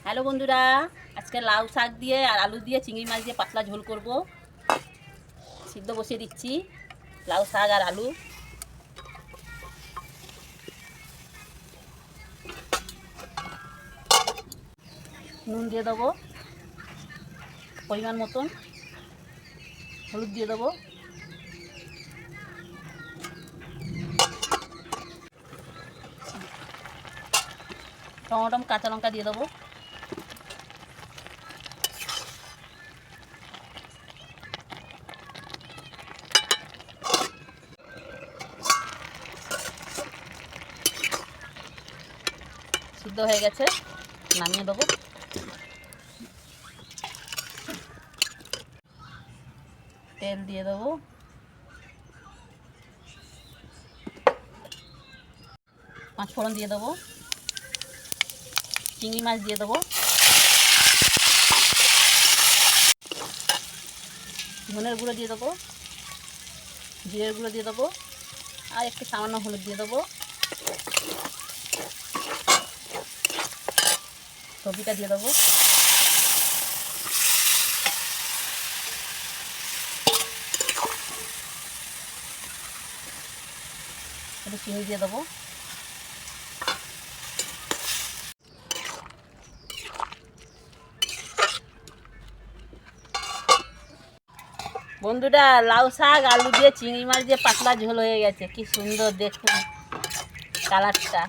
Hello বন্ধুরা, আজকে লাউ শাক দিয়ে আর আলু দিয়ে চিংড়ি মাছ দিয়ে পাতলা ঝোল করব। সিদ্ধ বসিয়ে দিচ্ছি লাউ শাক আর আলু। নুন দিয়ে দেবো পরিমাণ মতন, হলুদ দিয়ে দেবো, টমেটো কাঁচা লঙ্কা দিয়ে দেবো, সিদ্ধ হয়ে গেছে, নামিয়ে দেবো। তেল দিয়ে দেবো, পাঁচ ফোড়ন দিয়ে দেবো, চিংড়ি মাছ দিয়ে দেবো, ধনের গুঁড়ো দিয়ে দেবো, জিরের গুঁড়ো দিয়ে দেবো, আর একটু সামান্য হলুদ দিয়ে দেবো। সবজিটা দিয়ে দেবো, একটু চিনি দিয়ে দেবো। বন্ধুরা, লাউ শাক আলু দিয়ে চিংড়ি মাছ দিয়ে পাতলা ঝোল হয়ে গেছে। কি সুন্দর দেখুন কালারটা।